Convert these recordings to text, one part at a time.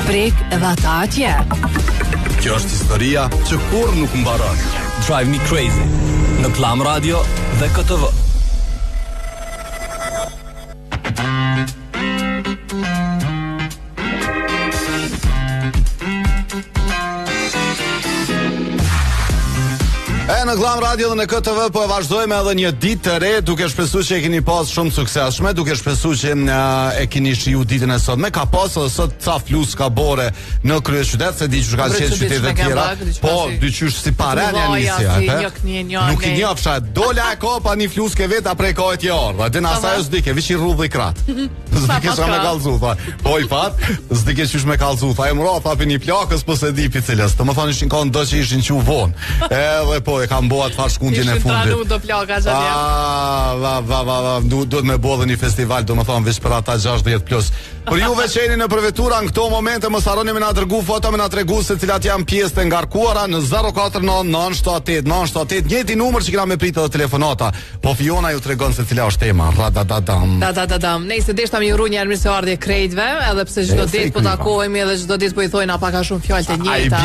prek edhe ata atje. Kjo është historia që kur nuk mbaron. Drive Me Crazy në Klam Radio dhe KTV. Në Klam Radio dhe në KTV po e vazhdojmë edhe një ditë të re, duke shpresuar që e keni pas shumë suksesshme, duke shpresuar që e keni shiu ditën e sotme. Ka pas edhe sot ca flus ka bore në kryeqytet, se di që ka qenë qytete tjera. Po, dyqysh si parania nisi, nuk i njofsha, dola e kopa një flus ke veta prej kohët e orë, dhe në asaj s'dike, vish i rrudh i krat. S'dike që me kallzu, tha. Po i fat, s'dike qysh me kallzu, tha, e mra, thapi një plakës, po se di pi cilës. Të më thonë ishin kohën do që ishin qu vonë. Edhe po e kam boat far shkundjen e fundit. Ishin do plaka duhet me bo dhe një festival, do më thonë veç për ata 60+. Për juve që jeni në përvetura në këto momente, mos harroni me na dërgu foto, me na tregu se cilat janë pjesë të ngarkuara në 049-978-978, njëjti numër që kena me pritë dhe telefonata. Po Fiona ju tregon se cila është tema. Radadadam. Nejse deshta mi uru një armirë se ardhje krejtve, edhe pse çdo ditë po takohemi edhe çdo ditë po i thojnë pak a shumë fjalë të njëjta.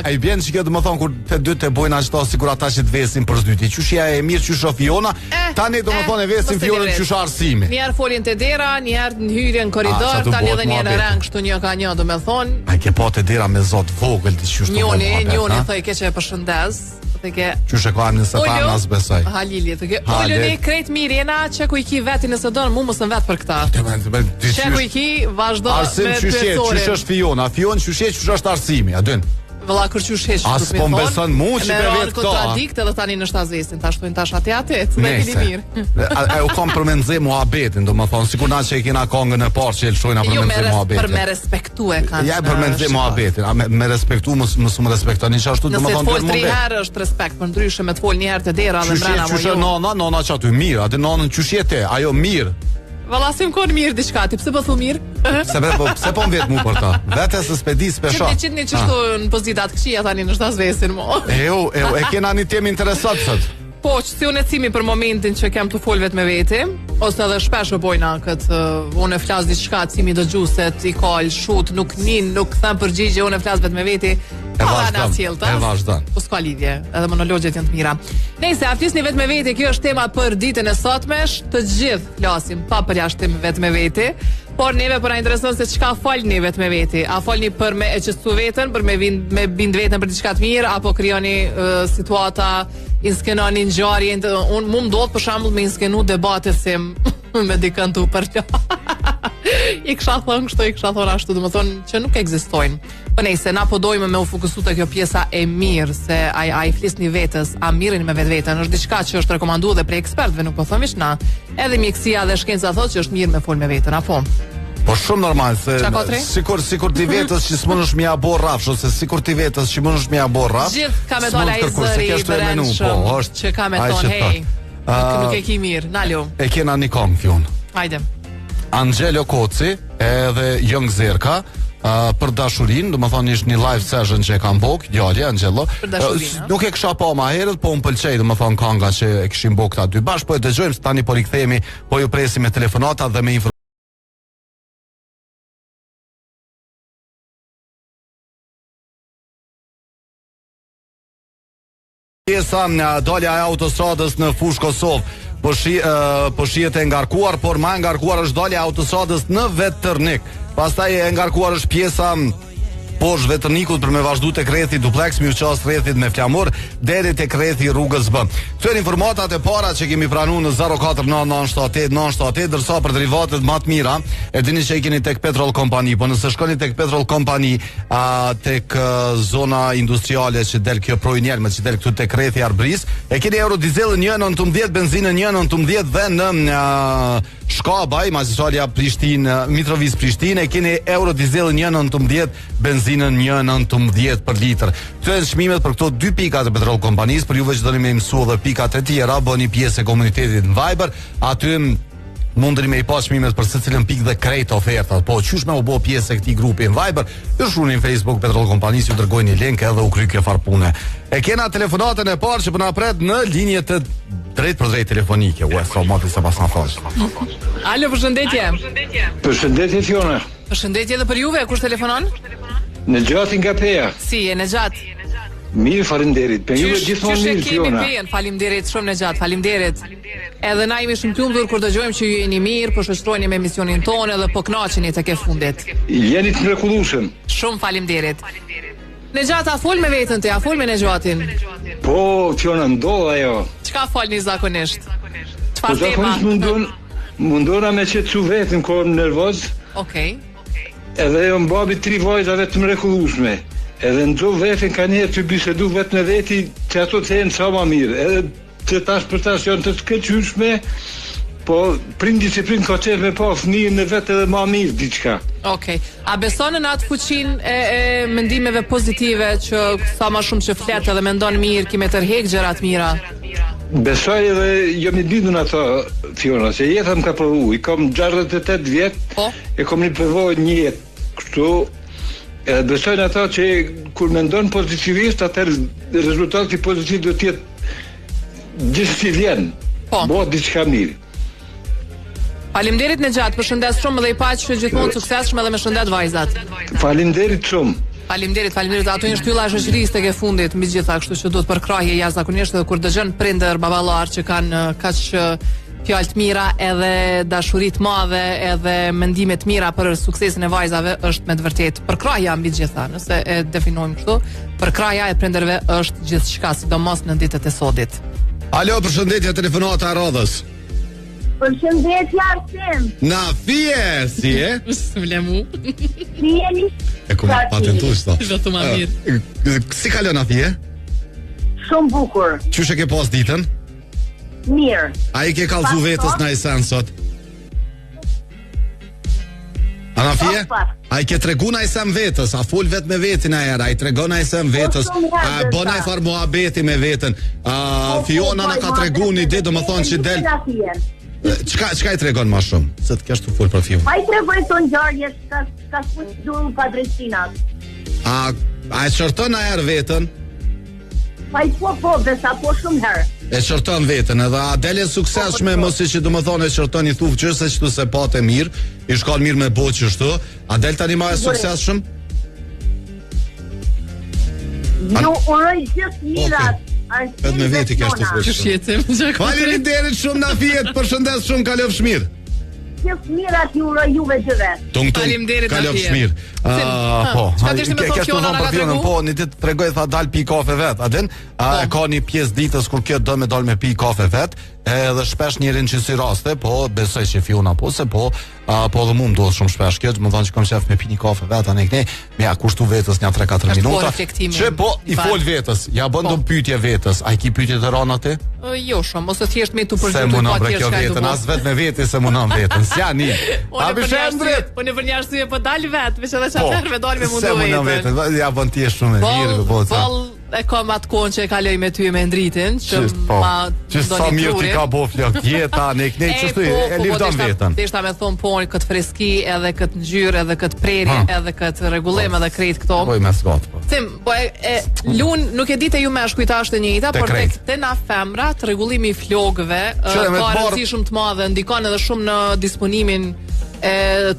Ai bjen që kjo do më thonë kur të dy të bojnë ashtu sikur ata që të vesin për zdyti. Qyshja e mirë qysh Fiona, tani do më thonë vesin Fionën qysh arsimi. Një herë folin te dera, një herë në hyrje në korridor, tani edhe një në rang, kështu një ka një, do me thonë. Ai ke po te dera me zot vogël ti qysh. Njoni thoj ke që e përshëndes. Qysh e ka në se pa nas besoj. Halili, të ke Oloni krejt mirena që ku i ki veti nëse do në mu mos në vetë për këta. Që ku i ki vazhdo me pyetorin. Qysh është Fiona? Fiona qysh është arsimi, a dyn? Vëlla kërqysh heq. As po mbeson mu që pe vet këto. Kontradikt edhe tani në shtazvesin, ta shtojnë tash atë, me vini mirë. Ajo kam për me nxjerr muhabetin, domethënë sikur na që e kena kongën e parë që e lshojna për me nxjerr muhabetin. Për me respektue kanë. Ja për me nxjerr muhabetin, me respektu mos më respektoni ashtu domethënë. Nëse fol 3 herë është respekt, por ndryshe me të fol një herë te dera dhe mbrana apo jo. Nona çatu mirë, atë nonën qysh jetë, ajo mirë. Valla sim kon mirë diçka ti, pse po thu mirë? Pse po mvet mu për ta. Vetë se s'pedi s'pesha. Ti çit çështu në pozitat këqija tani në shtazvesin mo. E kena një temë interesant sot. Po, që si unë e cimi për momentin që kem të fol vetë me veti, ose edhe shpesh e bojna këtë, unë e flas diçka, cimi dëgjuset, i kal, shut, nuk them përgjigje, unë e flas vetë me veti, e vazhdan. Po s'ka lidhje, edhe monologjet janë të mira. Nejse, a flisni vetë me veti, kjo është tema për ditën e sotmesh, të gjithë flasim, pa përjashtim vetë me veti, por neve për na intereson se çka folni vetë me veti. A folni për me e qetësu veten, për me bind veten për diçka të mirë, apo krijoni situata, inskenoni ngjarje. Unë më ndodh për shembull me inskenu debate se me dikën tu për çfarë. I kisha thënë kështu, i kisha thënë ashtu, domethënë që nuk ekzistojnë. Po nejse, na po dojmë me u fokusu te kjo pjesa e mirë, se ai flisni vetës, a mirëni me vetveten, është diçka që është rekomanduar dhe prej ekspertëve, nuk po them veç na. Edhe mjekësia dhe shkenca thotë që është mirë me fol me veten, apo? Po shumë normal, se sikur ti vetës që s'mundesh me ia bë rrafsh, ose sikur ti vetës që mundesh me ia bë rrafsh. Gjithë ka me thonë ai zëri i brendshëm, që ka me thonë, hey, nuk e ki mirë, nalo. E kena një këngë fjon. Hajde. Angelo Koci edhe Young Zerka për dashurinë, domethënë ishte një live session që e kanë bok, djali Angelo. Nuk e kisha pa më herët, po më pëlqej domethënë kënga që e kishin bok këta dy bashkë, po e dëgjojmë tani po rikthehemi, po ju presim me telefonata dhe me pjesa dalja e autostradës në Fush Kosovë. Po shihet e ngarkuar, por më ngarkuar është dalja e autostradës në Vetërnik. Pastaj e ngarkuar është pjesa poshtë Vetërnikut për me vazhdu tek rrethi duplex mirëqas rrethit me flamur deri tek rrethi rrugës B. Këto janë informatat e para që kemi pranuar në 049-978-978, dërsa për derivatet më të mira, e dini që i keni tek Petrol Company, po nëse shkoni tek Petrol Company, tek zona industriale që del kjo projnjelme, që del këtu tek rrethi Arbris, e keni euro dizel 1.19, benzinën 1.19 dhe në Shkabaj, magistralia Mitrovic Prishtinë, e keni euro dizel 1.19, benzinën 1.19 për litër. Këto janë çmimet për këto dy pika të Petrol Kompanisë, për juve që doni me mësua dhe pikat e tjera, bëni pjesë e komunitetit në Viber, aty mundeni me i pas çmimet për secilën pikë dhe krejt ofertat. Po qysh me u bë pjesë e këtij grupi në Viber, ju shkruani në Facebook Petrol Kompanisë, ju dërgojnë një link edhe u kry kjo farë pune. E kena telefonatën e parë që po na pret në linje të drejt për drejt telefonike. Ua, sa moti sa pas na thosh. Alo, përshëndetje. Përshëndetje Fiona. Përshëndetje edhe për juve, kush telefonon? Në gjatë nga Peja. Si, e në gjatë? Mirë, faleminderit. Për juve gjithmonë mirë, Qysh e kemi Fiona. Pejen, faleminderit shumë në gjatë, faleminderit. Edhe na jemi shumë të lumtur kur dëgjojmë që ju jeni mirë, po shoqërojeni me emisionin tonë dhe po kënaqeni tek e fundit. Jeni të mrekullueshëm. Shumë faleminderit. Në gjatë a fol me veten ti, a fol me në gjatin? Po, Fiona, ndodh ajo. Çka folni zakonisht? Po Çfarë tema? zakonisht mundona me qetësu vetën kur nervoz, Okej. edhe jo mbabi 3 vajzave të mrekullueshme. Edhe nxo vetën ka njerë të bisedu vetë me veti që ato të jenë sa ma mirë. Edhe që tash për tash janë të shkëlqyeshme, po prin disiplinë ka qenë me pa fëmijën në vetë edhe ma mirë diçka. Okej. A beson në atë fuqinë e mendimeve pozitive që sa më shumë që flet edhe mendon mirë, ki me tërheq gjëra të mira? Besoj edhe jam i lidhur në ato, Fiona, se jeta më ka provu. I kam 68 vjet, Po. e kam riprovoj një jetë kështu. Edhe besoj në ata që kur mendon pozitivisht, atëherë rezultati pozitiv do të jetë gjithsesi vjen. Po. Bëhet diçka mirë. Faleminderit në gjatë, përshëndes shumë dhe i paq që gjithmonë suksesshëm edhe me shëndet vajzat. Faleminderit shumë. Faleminderit. Ato janë shtylla e shoqërisë tek e fundit mbi gjitha, kështu që duhet përkrahje jashtëzakonisht edhe kur dëgjon prindër, baballar që kanë kaq fjalë të mira edhe dashuri të madhe edhe mendime të mira për suksesin e vajzave është me të vërtetë përkrahja mbi gjitha. Nëse e definojmë kështu, përkrahja e prindërve është gjithçka, sidomos në ditët e sodit. Alo, përshëndetje, telefonata e radhës. Përshëndetje Arsim. Na fije, si e? S'm lemu. Si jeni? E ku patentu sto. Vetëm a mirë. Si kalon na fije? Shumë bukur. Qysh e ke pas ditën? Mirë. A i ke kallzu vetës na i sen sot? A na fije? A i ke tregu na i sen vetës? A fol vet me vetin a era? A i tregon na i sen vetës? A e bon na i far muhabeti me vetën? Fiona na ka tregu një ditë, do më thonë që del... Çka i tregon më shumë? Se të kesh të fol për Fiona. Pa i tregoj ton ngjarje ka spuç durën pa drejtinat. A e shorton na erë vetën? Pa i po, besa po shumë herë. E shorton vetën, edhe a dele suksesshme, mos i që do më thonë e shorton i thuf qërë se qëtu se patë e mirë, i shkall mirë me bo qështu, a del tani ma e suksesshëm? Ju uroj gjithë mirat. Edhe me veti kesh të folë shumë. Faleminderit shumë na fijet, përshëndes shumë, kalofsh mirë. Gjithë mirat ju uroj juve gjithë. Faleminderit, kalofsh Afie. mirë. Po, Çka dishte me thonë Fiona na ka tregu? Po, një ditë tregoj tha dal pi kafe vet. A den? E ka një pjesë ditës kur kjo do me dal me pi kafe vet, edhe shpesh njërin që si raste, po besoj që Fiona po se po dhe mu më duhet shumë shpesh kjo, më thonë që kam qef me pi një kafe vet, anë këne, me ja kushtu vetës një 3-4 minuta. Që po i fol vetës, ja bën do pyetje vetës, a i ki pyetje të rana ti? Jo shumë, ose thjesht me tu Se përgjithë munon pa bre tjerë kjo shka e vetën, të as vet me veti se munon vetën, s'ja një. A bishendrit? Po në për një arsye po dal vet, veç edhe çfarë me dal me mundu Se munon vetën. vetën, ja bën ti shumë e mirë, po ta. E kam atë kohën që e kaloj me ty me ndritin, që ma që sa mirë ti ka bo flok jeta, ne këne çështu e livdon vetën. Deshta me thon po këtë freski, edhe këtë ngjyrë, edhe këtë prerje, edhe këtë rregullim, edhe krejt këto. Po i mes gat po. Tim, po lun nuk e ditë ju meshkujt është e njëjta, por tek te na femrat rregullimi i flokëve ka rëndësi shumë të madhe, ndikon edhe shumë në disponimin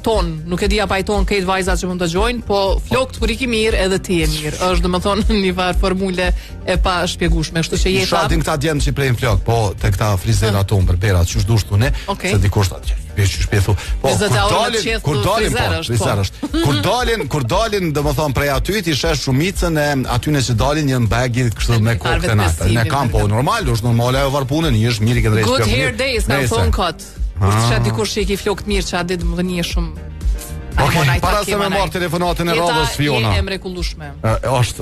ton, nuk e di apo ai ton këtë vajzat që mund të dëgjojnë, po flokët kur i ki mirë edhe ti je mirë. Është domethënë një farë formule e pa shpjegueshme, kështu që jeta. Shatin këta djem që prejnë flok, po te këta frizera ton për berat, çu dush tu ne, se dikush ta shpjethu. Po kur dalin, domethënë prej aty ti shesh shumicën e atyne që dalin një bagi kështu me kokë të natë. Ne kam po normal, është normale ajo varpunën, një është mirë që drejt Good hair days ka phone cut. Sa dikush që i ki flokët mirë që a ditë më dhënie shumë. Okej, para se me marr telefonatën e radhës Fiona. Jeta e mrekullueshme. Është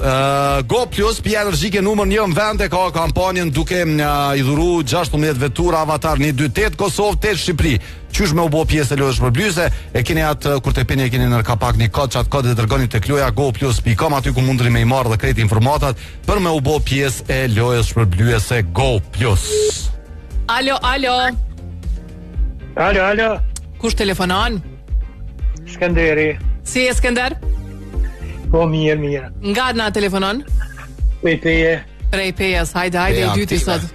Go Plus, pija energjike numër 1 në vend, e ka kampanjën duke i dhuru 16 vetura Avatar 128 Kosovë 8 Shqipëri. Qysh me u bë pjesë e lojës shpërblyese, e keni atë kur te peni e keni në kapak një kod, çat kod e dërgoni tek loja goplus.com, aty ku mundeni me i marrë dhe krejt informatat për me u bë pjesë e lojës shpërblyese Go Plus. Alo. Alo. Kush telefonon? Skënderi. Si e Skënder? Po mirë. Nga na telefonon? Prej Peje. Prej Pejes, hajde i dyti sot.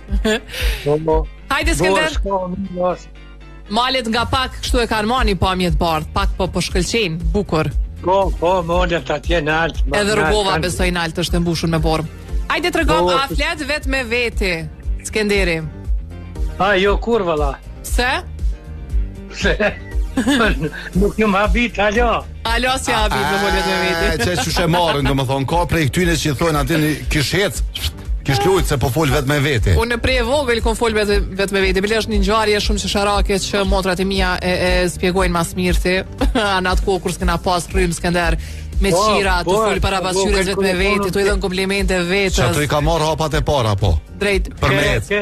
Po. Hajde Skënder. Malet nga pak kështu e kanë marrë një pamje të bardhë, pak po shkëlqejnë, bukur. Po, malet atje në altë. Edhe rrugova besoj në altë është e mbushur me borë. Hajde tregom, a flet vetë me veti, Skenderi? Jo, kur valla. Se? Nuk jam habit, alo. Alo, si habit me fol vetë me veti. Që çu she marrin, domethënë, ka prej këtyre që thonë aty kish hec, kish lut se po fol vetë me veti. Unë prej e vogël kom fol vetë me veti. Bile është një ngjarje shumë çesharake që motrat e mia e spjegojnë mas mirë ti. Në atë kohë kur s'kena pas rrym Skender me qira, të fol para pasqyrës vetë me veti, tu i dhën komplimente vetës. Çfarë i ka marrë hapat e para po? Drejt. Për me ecë.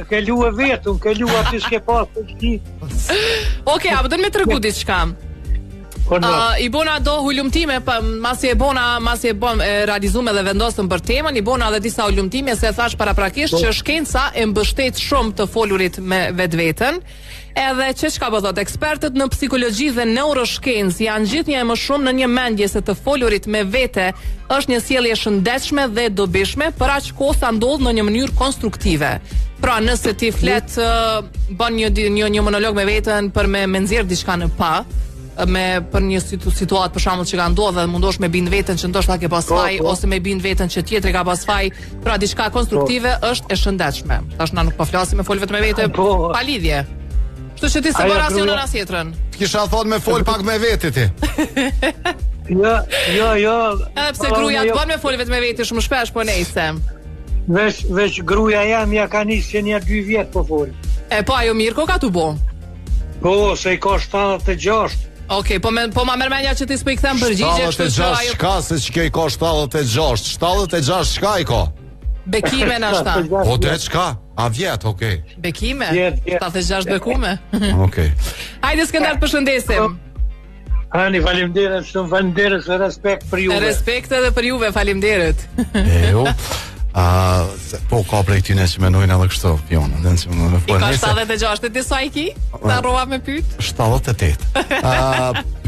Ke luë vetun, ke luë aty s'ke pas të qi. Okej, apo do të më tregu diçka. I bona do hulumtime, masi e bën realizume dhe vendosëm për temën, i bona edhe disa hulumtime se thash paraprakisht që shkenca e mbështet shumë të folurit me vetveten. Edhe çka po thot ekspertët në psikologji dhe neuroshkencë janë gjithnjë e më shumë në një mendje se të folurit me vete është një sjellje shëndetshme dhe dobishme, për aq kohë sa ndodh në një mënyrë konstruktive. Pra, nëse ti flet bën një monolog me veten për me nxjerr diçka në pa, për një situatë për shembull që ka ndodhur dhe mundosh me bind veten që ndoshta ke pas faj ose me bind veten që tjetri ka pas faj, pra diçka konstruktive është e shëndetshme. Tash na nuk po flasim me fol vetëm me vete pa lidhje. Kështu që ti se bëra si unë asjetrën. Kisha thonë me fol pak me veti ti. Jo. Edhe pse gruaja të bën me fol vetëm me veti shumë shpesh, po nejse. Veç gruaja jam ja ka nisë një 2 vjet po fol. Po ajo Mirko ka tu bo. Po, se i ka 76. Okej, po ma mërmenja që ti s'po i kthem përgjigje, kështu që ajo shka se që i ka 76. 76 shka i ka? Bekime na shta. Po te çka? A vjet, okej. Bekime? 76 Vjet. bekume. Okej. Hajde Skender të përshëndesim. Ani, faleminderit, shumë faleminderit dhe respekt për juve. Respekt edhe për juve, faleminderit. Jo. Po ka prej tyne që menojnë edhe kështu, Fiona, dhe nëse më I ka 76, e ti sa i ki? Ta rova me pyt? 78.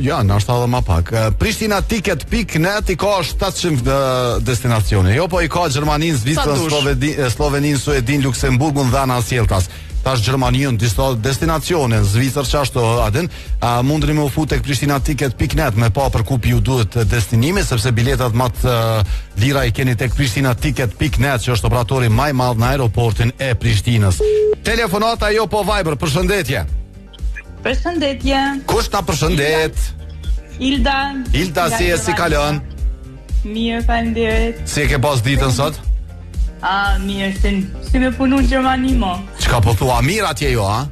Ja, nështë edhe ma pak. Pristinaticket.net i ka 700 destinacione. Jo, po i ka Gjermanin, Zvicrën, Slovenin, Suedin, Luksemburgun dhe Anasjeltas. Tash Gjermaninë, disa destinacione, Zvicër që ashtu adin, mundri me u fut tek pristinaticket.net me pa për ku ju duhet destinimi, sepse biletat më të lira i keni tek pristinaticket.net, që është operatori më i madh në aeroportin e Prishtinës. Telefonata jo po Viber, përshëndetje. Përshëndetje. Kush ta përshëndet? Ilda. Ilda, si kalon? Mirë, faleminderit. Si e ke pas ditën sot? Mirë, si me punu në Gjermani, mo. Çka po thua, mirë atje jo, a?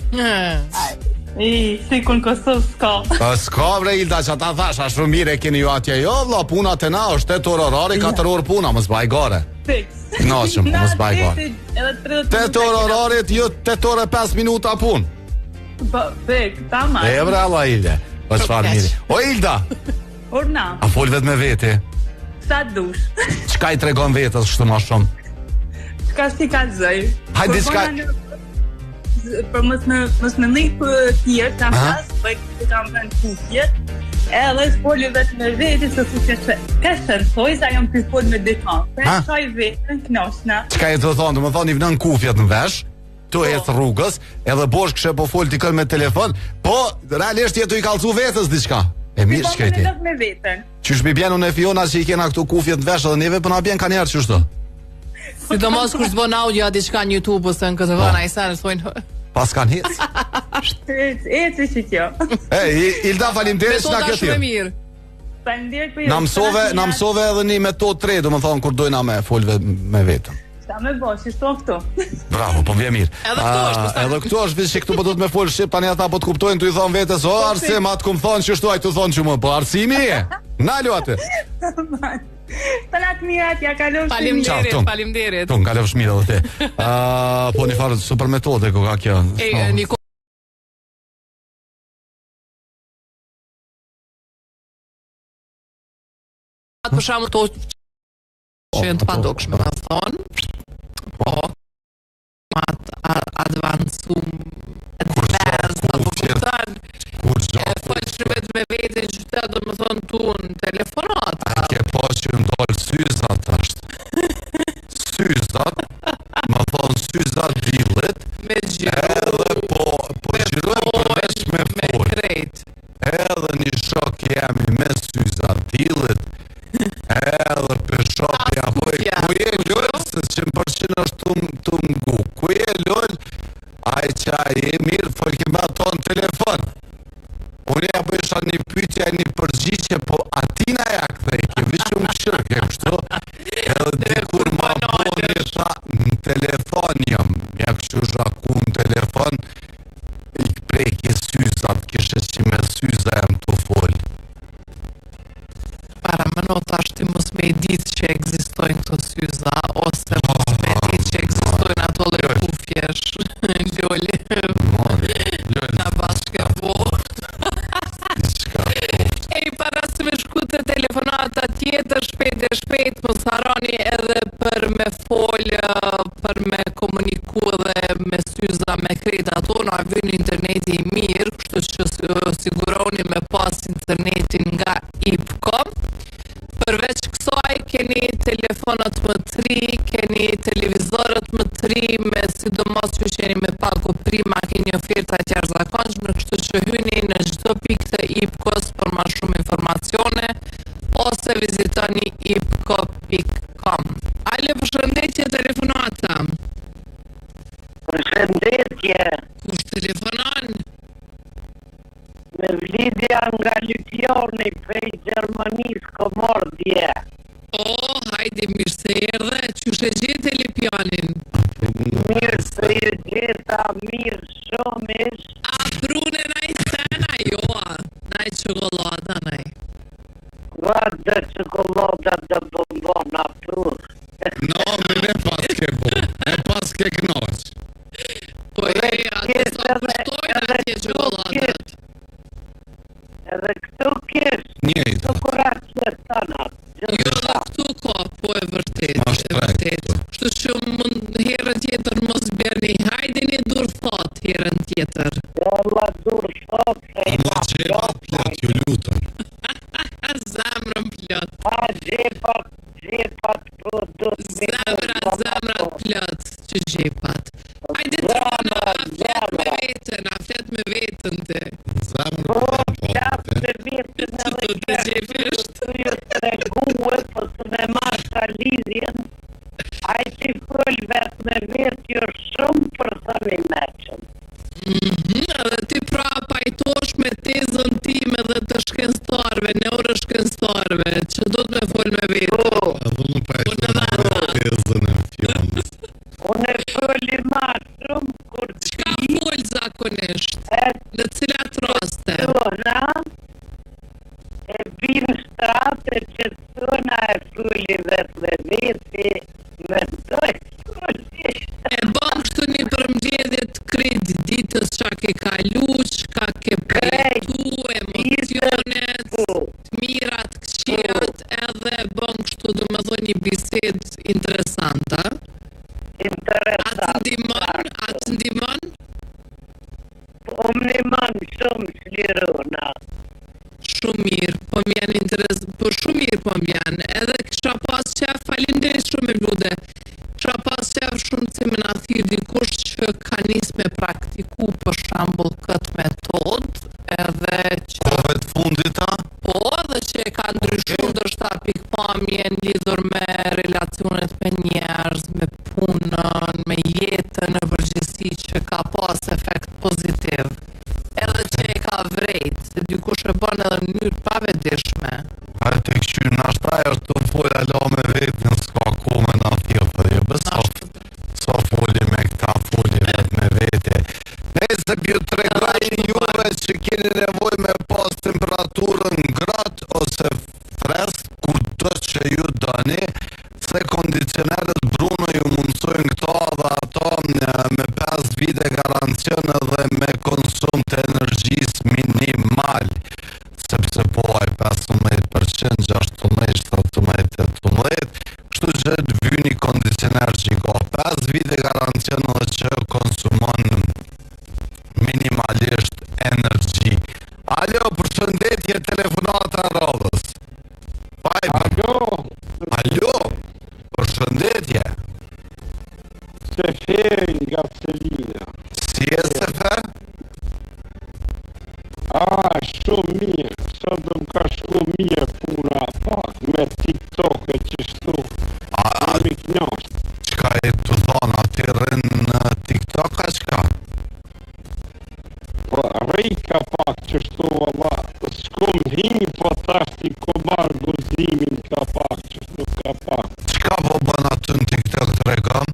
Si kun Kosovë s'ka. S'ka bre Ilda, që ta thash, a shumë mirë e keni ju atje jo, vla, puna të na, është 8 orë orari, 4 orë puna, mos baj gore. No, shumë, mos baj gore. 8 orë orarit, jo 8 orë 5 minuta pun. Ta ma. E bre, Allah Ilde, po çfarë mirë. O Ilda, Urna. a fol vetë me veti? Sa dush. Çka i tregon vetës kështu më shumë? Çka si ka zëj. Hajde çka. Për mos me ndih për tjerë, kam pas, për kam vend kufjet, edhe s'poli vetë me veti, se su që ka shërfoj, sa jam për fol me dikan, për shaj vetën, knoshna. Çka i të thonë, më thonë i vënën kufjet në vesh, tu ecë rrugës, edhe bosh këshe po fol t'i kën me telefon, po, realisht jetu i kalcu vetës diçka. E mirë shkejti. Me vetën. Qysh mi bjenu në Fiona që i kena këtu kufjet në vesh edhe neve, për na bjen ka njerë qështu. Sidomos kur s'bon audio a diçka në YouTube ose në këtë vëna i sa thonë pas kanë hec. Eci që kjo. Ilda, faleminderit që na kjo shumë mirë. Faleminderit për ju. Na mësove edhe një metodë 3, domethënë kur dojna me fol me vetëm. Sa me bosh, ishto këtu. Bravo, po vjen mirë. Edhe këtu është vetë që këtu po do të më fol shqip, tani ata po të kuptojnë, tu i thon vetes, o Arsim, atë kum thon që shtu ai tu thon që më, po Arsimi e. Na luate. Talat mirat, ja kalon. Faleminderit. Ton kalofsh mirë edhe ti. Po një farë super metode ku ka kjo. Për shembull to që janë të padukshme, ma thonë, po, advancum, apo këtan, e faqëshmet me vete në qytet, do më thonë tu në telefonat. A ke pas që ndollë syzat është. Syzat, më thonë syzat dillet, me gjyru, edhe po gjyrojnë Edhe për shopi apo ku je lol, se 100% është tu mgu. Ku je lol? Ai çaj e mirë, fol ke me ato në telefon. Unë ja bëjsha një pyetje, një përgjigje, po atina ja kthej, ke vishë më këshirë, ke kështu? Edhe dikur ma boni tha, në telefon jam, ja kështu zhaku në telefon, i prejke syzat, kishe që me syza jam të fol. Para më not ashtë ti mos me i ditë që egzistojnë këto syza, ose mos me i ditë që egzistojnë ato dhe kufjesh, Ljoli. Na bashkë po. Ej, para se me shku të telefonata tjetër, shpejt, mos harroni edhe për me folë, për me komuniku dhe me syza me kreta tona, vjen interneti i mirë, kështu që siguroni me pas internetin nga IPCOM. Përveç kësaj, keni telefonat më të ri, keni televizorët më të ri, me sidomos që jeni me pagu prima, keni oferta të jashtëzakonshme, kështu që hyni në çdo pikë të IPCO-s për më shumë informacione, ose vizitoni ipco.com. Ale, përshëndetje telefonata. Përshëndetje. Kush telefonon? Me vlidja nga Lipjoni prej Gjermanisë Komordje. Hajde, mirë se erdhe, qysh e gjete Lipjanin? Mirë se ju gjeta, mirë shumë ish. A prune naj sena, joa, naj qokolada naj. Vardë qokolada dhe bombona prur. No, me ne pas ke knoq. Po e, atë sa përshtojnë atje qokoladat. Edhe këtu kish, Njëjtë. kurat që tanat. Jo dhe këtu ka, po e vërtet, Kështu që mund herën tjetër mos berni, hajde një dur thot herën tjetër. Alla dur thot se i ma Gjepat plot, ju lutëm. Zemrën plot. Pa gjepat produkt. Zemrat plot që gjepat. Hajde të rëna, a flet me vetën te. Qatë të vetën edhe kërë të ju të reguë, po të me marka lidhjen, a i që këll vetë me vetë jo shumë për thëmi meqen. Edhe ti pra pajtosh me tezën time dhe të shkencëtarve, neuroshkencëtarve, që do të me fol me vetë. Edhe më pajtë tezën e fjallës. Unë e fëlli ma shumë kur të Çka fol zakonisht? Në cilat raste? tona, e binë shtrate që tona e fëlli vetë me veti, me doj fëlli. E bëm kështu një përmbledhje të krejt ditës çka ke kalu, çka ke përjetu, emocionet, të mirat, këqirat, edhe bëm kështu do me thonë një bisedë interesante. Interesant. Atë ndimon? Po më ndimon shumë shlirona. Shumë mirë, po më janë interes, po shumë mirë po më janë. Edhe kisha pas qef, faleminderit shumë e lude. Kisha pas qef shumë që më na thirr dikush që ka nis me praktiku për shembull këtë metodë, edhe që Kove të fundit ta? po, dhe që e ka ndryshuar ndoshta pikpamjen lidhur me relacionet me njerëz, me punën, me jetën në përgjithësi që ka pas efekt pozitiv. Edhe që e ka vrejt, se dikush e bën edhe në mënyrë pavetdijshme. A të këshyrë në ashtaj është të folë alo me vetën, s'ka ku me në fjellë, jo besof. So folje me këta, folje vetë me vete. Nëse ju të regoj juve që keni nevoj me pas temperaturën gratë ose fresk, ku të që ju dëni, se kondicionerët Bruno ju mundsojnë këto dhe ato me 5 vite garancion dhe me konsum të energjis minimal, sepse po e 15%, 16, 17, 18, kështu që të vyni kondicioner që i ka 5 vite garancion dhe që konsumon minimalisht energji. Alo, përshëndetje, telefonata radhës. Alo, përshëndetje. Sefer nga Selina. Si e Sefer? Shumë mirë, sot do më ka shku mirë puna pak me TikTok. marrë guzimin ka pak, që nuk ka pak. Çka po bën aty në TikTok tregom?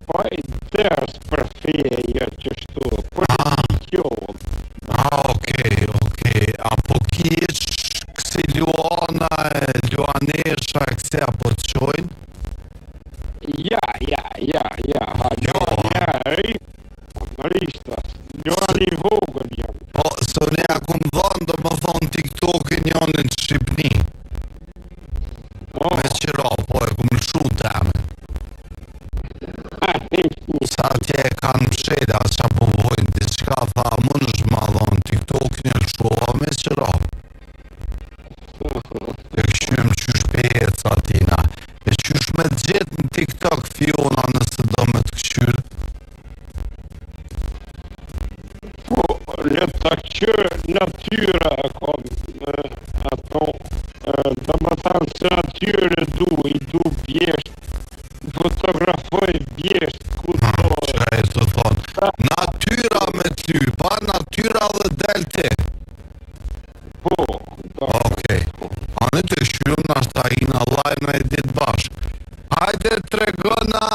Po e ders për feje që shtu, për religion. Okej. Apo kish kësi Luana, Luanesha, këse apo të qojnë? Ja, Rishtas, Luani vogël janë. Po, së ne akum dhënë do më thonë TikTokin janë në Shqipni. Me qëra, po e kum lëshu të amen. Sa tje e kanë msheda, qa po vojnë, diçka tha, më në shmadhon TikTokin e lëshua me qëra. E këshym qysh pejec atina. E qysh me të gjithë në TikTok Fiona nëse do me të këshyrë. Po, le të këshyrë natyra kom ato, do më thanë se natyre du bjesht, fotografoj bjesht, ku to. Qa e të thonë, natyra me ty, pa natyra dhe del ti. Po, Okej. Anë të këshyrëm në ashtë a i në lajnë me ditë bashkë. Hajde të regona,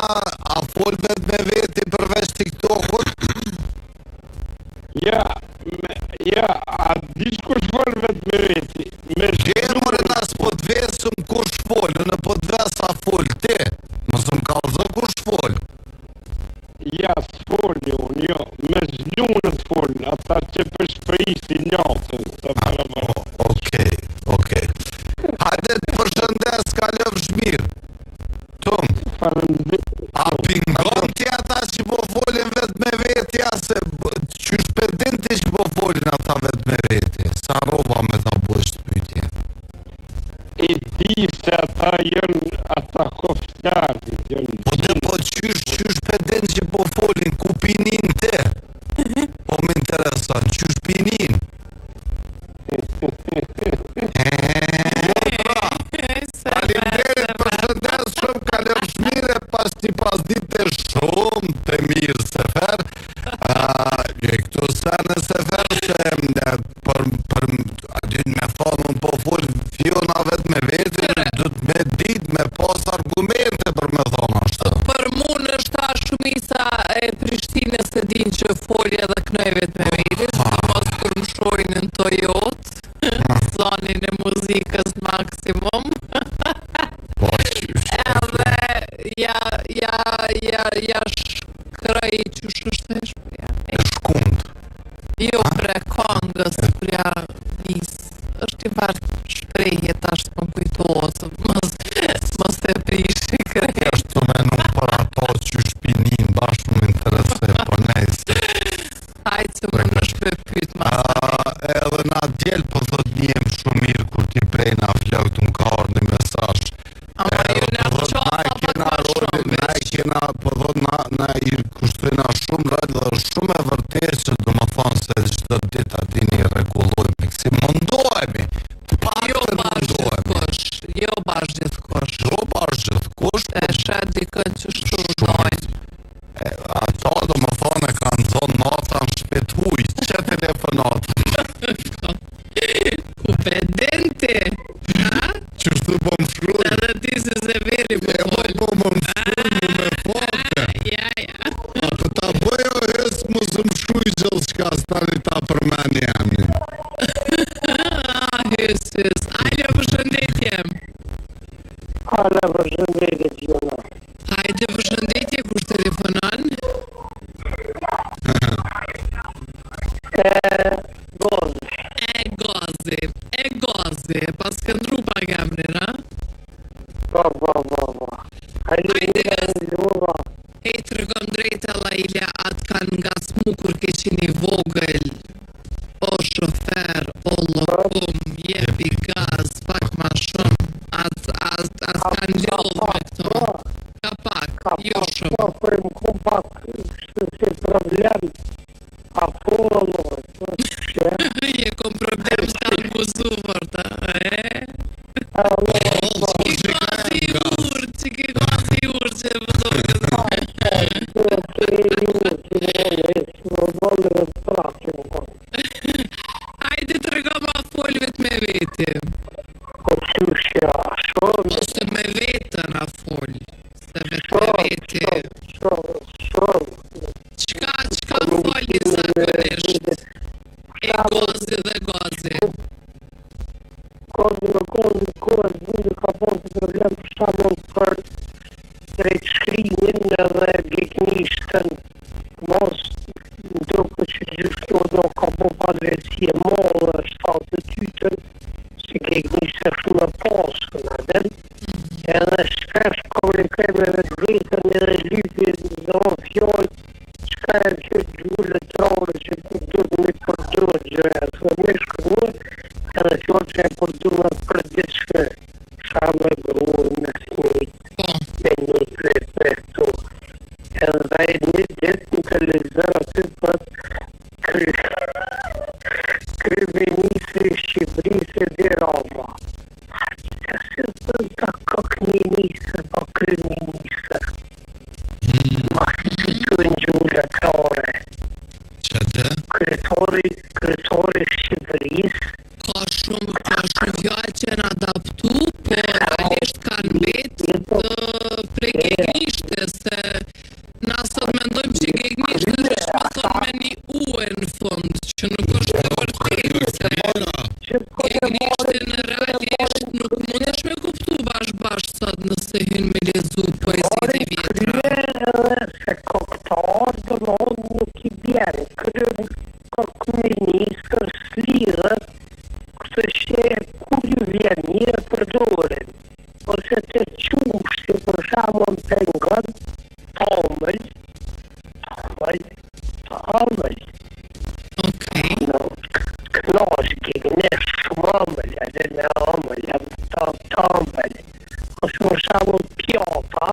a fol vetë me veti përveç TikTokut? Ja, a dish kush fol vetë me veti? Me Gjerëmëre nësë po të vesëm kush fol, në po të vesa fol ti. Mësë më kalëzë kush fol. ja, s'folni unë, jo, me zlunët folni, ata që përshprisi njatën, sa para më. Okej. Hajde të përshëndes ka lëvë shmirë. Tum, a pingon ti ata që po folin vetë me vetja, se qysh përdin ti që po folin ata vetë me vetja, sa roba me ta bësh të pytje. E di se ata jënë, ata koftarit jënë. Po të po qysh përdin që po folin, ku pinin te? Po më interesan, qysh pinin? Faleminderit, përshëndes shumë, kaloj shmire, pas ditë shumë të mirë sefer. E këtu sene sefer se për me thonë unë po full Fiona vetë me vetë, du të me ditë me pas argumente për me thonë ashtë. Për mund është ta shumisa e Prishtines se din që folja dhe knoj vetë me vetë, së mos kur më shojnë në Toyota, zonin e muzikës maksimum. Edhe ja shkroj që shështë e shpërja. E shkund. Jo pre kongës për ja nisë. Është i vartë shprejhje tash të më kujtohet, mos të prishi krejt. Është të menu për ato që shpinin, bashkë më interese, po nejse. Hajtë që më në shpe pyt ma. Edhe na djelë po thot njem shumë mirë kur ti prej na flok të më ka orë një mesash. Ama ju në atë qofa pa ka shumë na e kena, po thot na i kushtojna shumë rrët dhe shumë e vërtet që do më thonë se çdo ditë ati një rregullojmë, kësi mundohemi, të pak të mundohemi. Jo bash gjithkosh. E shet dikën që shtu dojnë. Ato do më thonë e kanë zonë nota në shpet huj, që telefonat. Ku pedente? Që shtu po më shruj. Edhe ti se se veri po folë. Po më shruj me fote. Ja. Apo ta bëjo hesë më së më shruj gjithë shka stani ta përmeni jemi. Hysës. Alo, përshëndetje. Hala, përshëndetje Fiona. Hajde përshëndetje, kush telefonon? E gozi. Pas këndru pa gamrin, ha? Po. Hajde Lura. E të rëgëm drejtë Laila, atë kanë nga smukur ke qini vogël. O shofer, o lokum, jepi gaz, pak ma shumë. Atë kanë ljollë me këto. Ka pak, jo shumë. Po, për më ku pak, se problem, Apollo, Je kom problem s'ka në guzu vërta, Që ke gazi urë që më do Hajde të rega ma fol vetë me veti. veti. Po qyshja, shumë. Ose me vetën a fol. Se vetë me veti. Qka foli zakonisht? E gozi dhe gozi. Gozi ka posë problem për shamon për drejtshkrimin dhe geknishtën. Mos ndërko që gjithë do ka po padresie mollë, shtatë të tytën, si geknishtë shumë e posën, adem. Edhe shpesh komunikoj me vetën edhe lypin dhe o fjallë, qka e që gjullë të rarë që du të me përdurë gjëja, të me shkruë, edhe fjallë që e përdurë për diçke, shamë e gruë në snit, me një të tu. Edhe e një ditë në televizor aty për Kryeministri Shqipërisë dhe Rama. Se për ta kokministër, po kryeministër. Ma si të në gjulletare. Që të? Kryetori Shqipërisë. Ka shumë fjallë që në adaptu, por realisht kanë betë të pregegnishtë, se na sot mendojmë që gegnishtë është më thonë me një uë në fund, që nuk është të vërtetë, se gegnishtën realisht nuk mundesh me kuptu bashkë sot nëse hynë me lezu poezit e vjetra. Se koktar të mënë nuk i bjerë, kokministër slidhët, kështë që kur ju vjen mirë përdorin, ose të qushti për shamon të ngën, Tamël. Okej. Knash gegnesh shumë amël, edhe me amël, tamël. Ose më shamon pjata,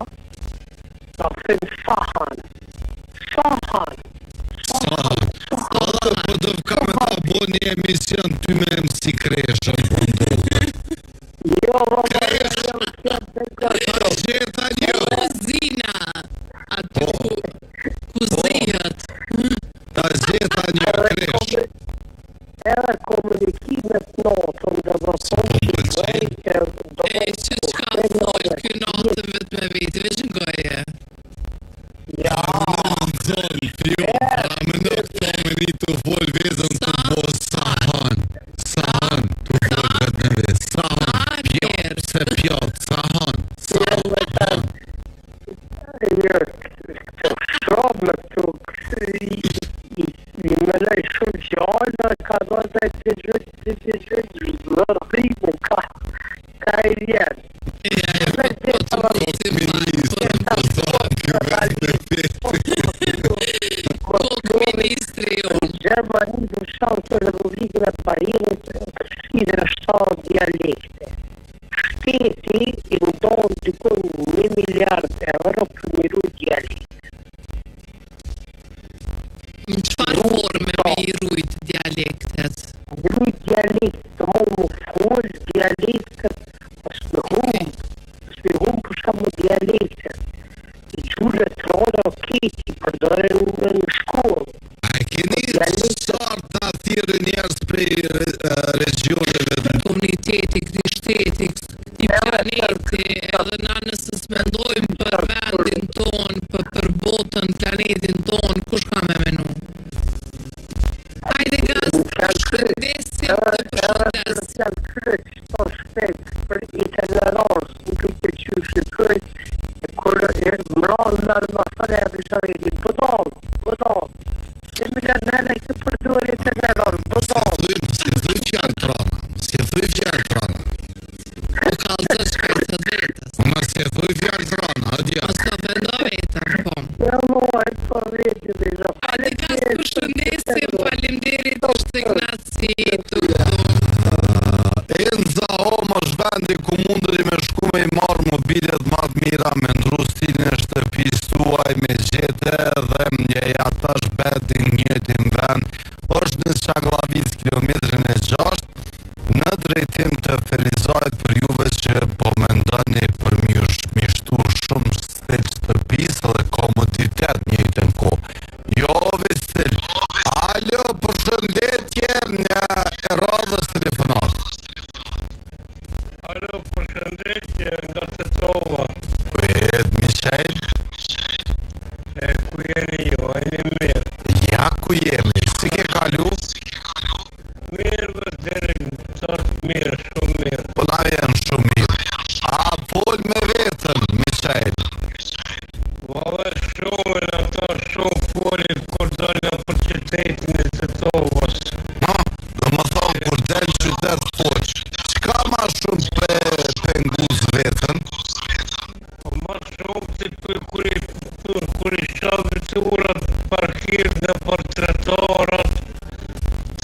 ta thënë sahan. Po të ka me ta bo një emision ty me MC Kreshën. Jo, Gjeta një. Kuzina, aty kuzihet. Ta gjeta një Kreshë. Edhe komunikimet notën dhe do thonë që qka thoi ky natën vetë me veti, veç në goje. Ja, Zonë, triumfa, me në këto me një të vol vezën të bo sahan, të vol vetë me vezë, sahan, pjot, se pjot, sahan. Të shumë i me lej shumë gjallë, ka do të të gjithë vërrimu, ka i vjenë. Ministri unë. Gjermani dhe shanë të Republikën e Parinit kështire 7 dialekte. Shteti i ndonë dikon 1 miliard euro për miru dialekte. Në qëfar forme me i rujt dialektet? Rujt dialekte të më folë dialektet është në humë për shumë dialektet. Gjullet të role o keti përdojnë në shkollë. A keni sartë të athirë njerës prej regioneve dhe Komuniteti, këti shteti, i planeti, edhe na nëse s'mendojmë për vendin ton, për botën, planetin ton, kush ka me menu? Hajde gaz, shkëndesim të përshëndes. Po shpet për itinerans, në këtë që shikoj, kur e mranë në fare e bishaveti, pëdal. E më janë nële të përdojnë itinerans, pëdal. Si thuj fjallë trana. Po kalëzë shkajtë të vetës. Unë si thuj fjallë trana, adja. Asa vendo vetën, po. Ja mojë, po veti dhe zë. Hajde gaz, përshëndesim, faleminderit është Ignaci të Enza Om është vendi ku mundëri me shku me i marrë mobilet ma të mira, me ndru stilin e shtëpis tuaj, me gjete dhe mjeja tash beti njëtin vend, është në Çagllavic kilometrin e 6, në drejtim të Felizajt për juve që po mendoni për mishtu shumë stil shtëpis dhe komoditet njëjtën kohë. Jo, Vesil, alo, përshëndetje në radhës telefonat. Alo, përshëndetje nga Tetova. Michel? Ku jeni ju, a jeni mirë? Ja, ku jemi? Si ke kalu? Mirë dhe deri tash mirë, shumë mirë. Po na vjen shumë mirë. A fol me vetën, Michel? Valla shumë, në ata shumë folin kur dalë për qytetin e Tetovës. Dhe më thonë, kur del qytet poq, qka ma shumë penguz vetën? Po ma shumë si kur i shabë të urat parkir në për trotuarat,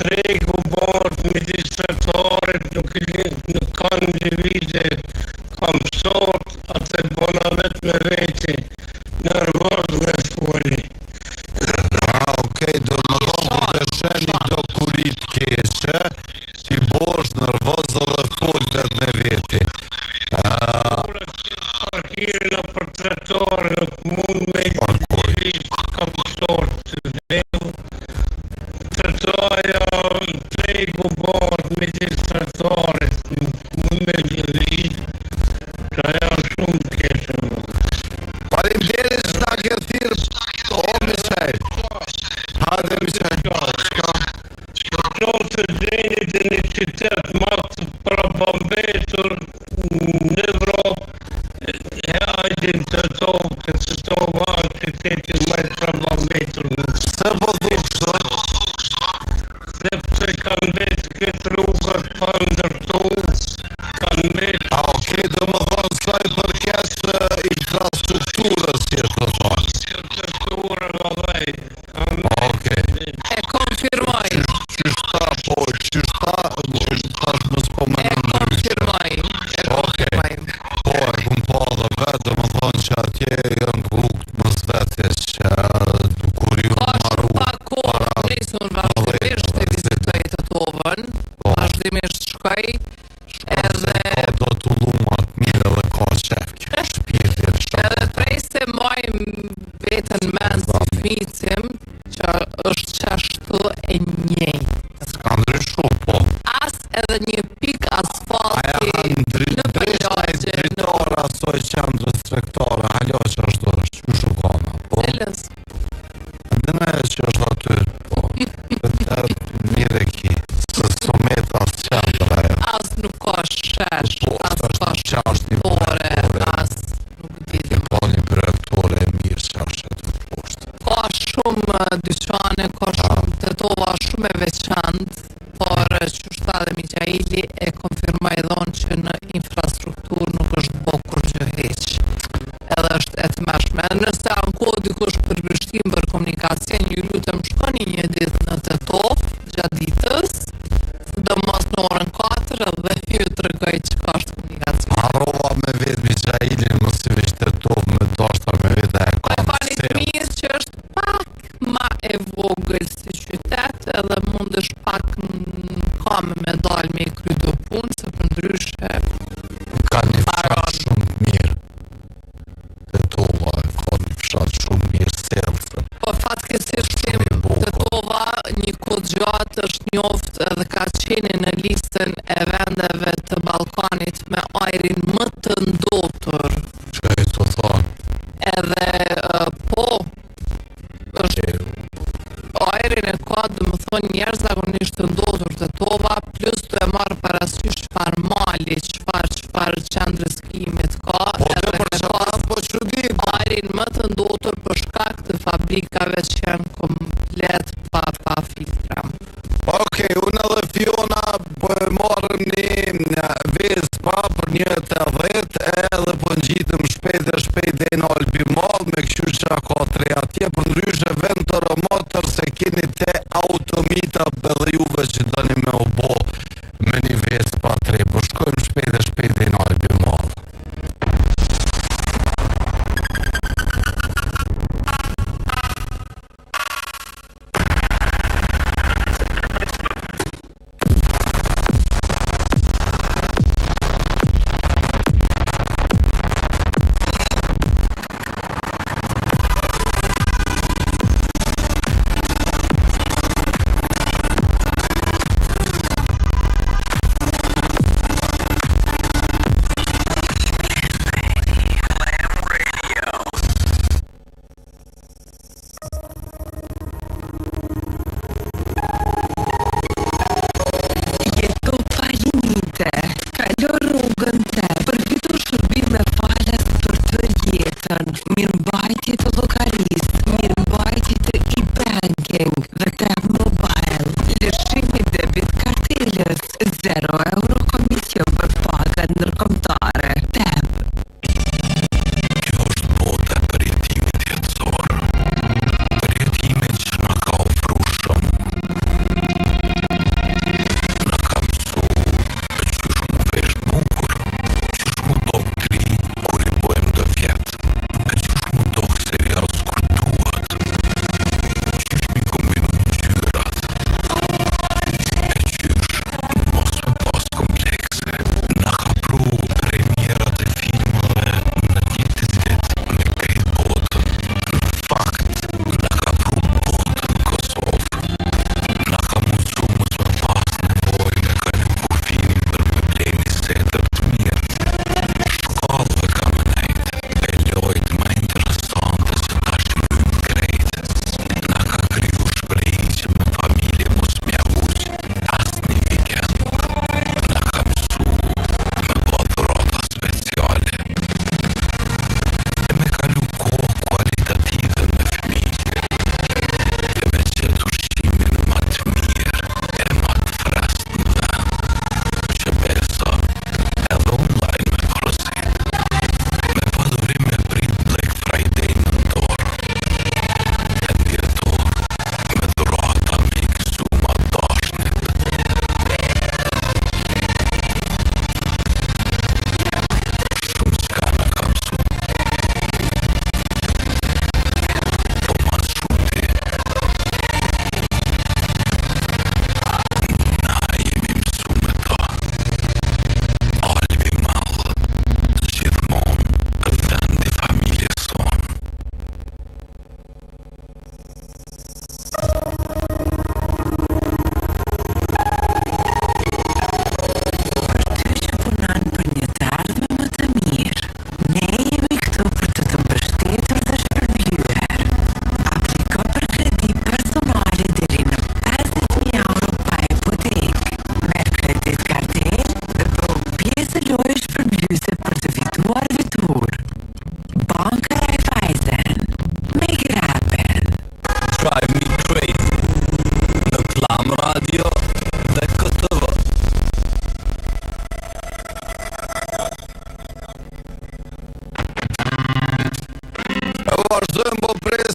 tregu bord, midisretorit, nuk kanë divide, kam sot, atë e bona vetë me veti, nervoz me foli. Okej, do më thonë, kur të sheni do kurit keshe, si bosh nervoz dhe fol vetë me veti. Parkirë në për trotuar, nuk mund me divide, kam sot të vetë, trotuarja, tregu bord, midisretorit, mund me divide, që aja shumë keshe. Faleminderit që na ke thirrë. O Michel. Hajde Michel. Qënë të gjeni dhe një qytet matë prabambetur në Evropë, e ajdin të tovë, kësë tovë a qytetin më prabambetur. Se po dhushtë? Sepse kanë vetë këtë rrugët pa ndërtu, kanë vetë... Okej, do më thonë sa i përket infrastrukturës, si e të thonë. Infrastrukturë, vallaj. Okej. E konfirmoj. Qyshta, tash më spomenë në Konfirmoj. Po, e kum po dhe vetë, do më thonë që atje janë rrugët më svetjes që kur ju në marru Kohë nisun vazhdimisht të vizitoj Tetovën, vazhdimisht shkoj, edhe do të lumat mire dhe ka shefke, shpirtir shumë. edhe prej se mojmë vetën mend si fmicim, që është qashtu e njëjtë. S'ka ndryshu, po. As edhe një pik asfalti Aja në ndryshme dritora soj qendrës trektore, halo që është që shukona, po. Cilës? Dhe me që është aty, po. Këtë mire ki, së someta së qendra e. As nuk ka shesh, Po, as është ka që është një shtore, projektore. as nuk di. Po një projektore e mirë që është të poshtë. Ka shumë dyqane, ka shumë Tetova shumë e veçantë, por qështu edhe Miqaili e konfirmoj dhonë që në infrastrukturë nuk është bo kur gjë heq. Edhe është e të mëshme. Nëse anko dikush përvishtim për komunikacion, ju lutem shkoni një ditë në Tetovë gjatë ditës, sidomos në orën 4 dhe ju tregoj çka është komunikacion. Harrova me vetë Miqailin, mos i veç Tetovë, me doshta me vetë e Po e kam pani fëmijës që është pak ma e vogël si qytet, edhe mundesh pak kam me dalë me i kry do punë, se për ndryshe ka një fshat shumë të mirë. Tetova ka një fshat shumë mirë selfë. po fatkeqësisht Tetova një kohë gjatë është njoftë edhe ka qenë në listën e vendeve të Ballkanit me ajrin më të ndotur. Që e të thonë? Edhe po është ajrin e ka dhe më thonë njerë zakonisht të ndotur Tetova, plus të e marrë parasysh çfarë mali, çfarë qendrë skijimit ka, Po të edhe për ka qatat, po që di, ajrin më të ndotur për shkak të fabrikave që janë komplet pa filtra. Okej, unë edhe Fiona po e morëm një Vespa për 1.80 edhe po ngjitëm shpejt deri në Albimall me kështu ka 3 atje, për ndryshe vend të remotër se keni te automita edhe juve që doni me u bo me një Vespa 3, po shkojmë shpejt deri në Albimall.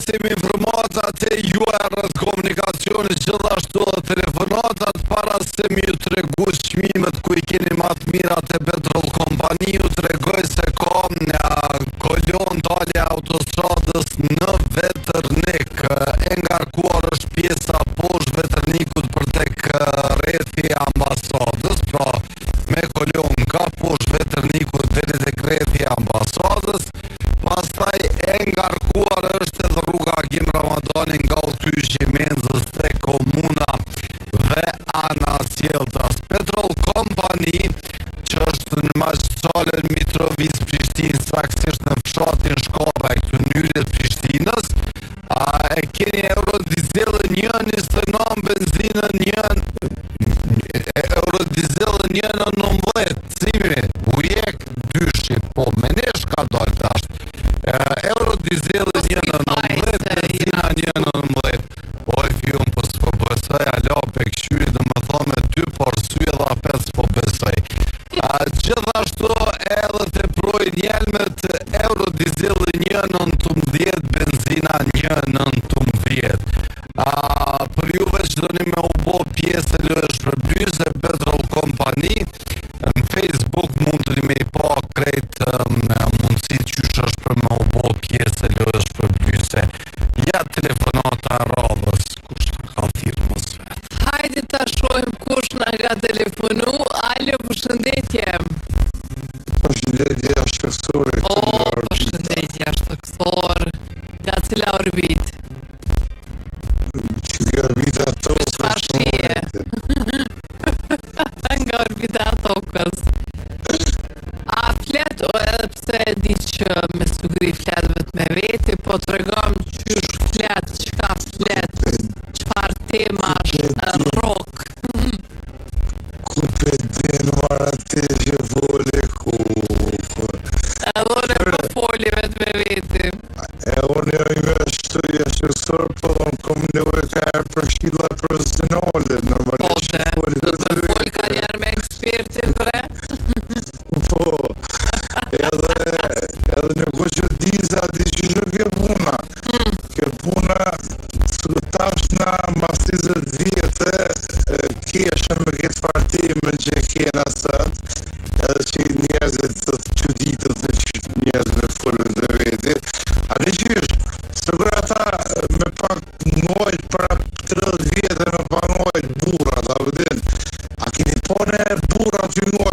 presim informatat e juaja rreth komunikacionit, gjithashtu dhe telefonatat para se mi ju tregu çmimet ku I keni më të mirat e Petrol Kompani, ju tregoj se ka kolon dalje autostradës në Vetërnik. E ngarkuar është pjesa poshtë Vetërnikut për tek rrethi ambasadës, pra me kolon nga poshtë Vetërnikut deri tek rrethi ambasadës. Pastaj e ngarkuar është edhe rruga Agim Ramadani nga Utyshi Menzës te komuna dhe ana Sjeltas. Petrol Kompani, që është në magjistralen Mitrovic Prishtinë, saktësisht në fshatin Shkapa e këtu nyrit Prishtinës, e keni eurodizelën 1.29, benzinën 1 eurodizelën 1.19, cimri, ujek, dyshi, po me nesh ka dalë tash. Eurodizelën 1.19, benzina 1.19. Oj, fjum, po s'po besoj, alo, pe këshyri dhe më thonë me 2 porsye dhe apet s'po besoj. Gjithashtu edhe të projnë jelmet eurodizelën 1.19, benzina 1.19. Për juve që do një me u bo pjesë e lojë shpërbyse Petrol Kompani, në Facebook mund të një me I pa krejt mundësit që është për me u bo pjesë e lojë shpërbyse. Ja telefonata radhës, kush në ka thirë më svetë. Hajde ta shohim kush na ka telefonu. Alo, përshëndetje. Përshëndetje shkësore. Përshëndetje shkësor. Nga cila orbit? Nga orbita tokës. Çfarë shije? Nga orbita tokës. A flet edhe pse di që me sugri flet vetë me veti, po të regom qysh flet, qka flet, qfar temash, rock. Ku përdin marra të që vole ku... Edhe unë e po foli vetë me veti. Unë jo shtu shqësor, po unë kom nevoj ka për shkilla profesionale, normalisht foli do të foli ka njerë me ekspertin bre? Po, edhe në ko që diza, di që që ke puna. Ke puna, së tash na mas 20 vjetë, keshën me këtë partime që kena sët, edhe që njerëzit të quditët dhe që njerëzit me folën dhe veti. A në qysh, së për ata me pak ngojt para 30 vjetë me pak ngojt burat, a vëdin, a keni pone burat që ngojt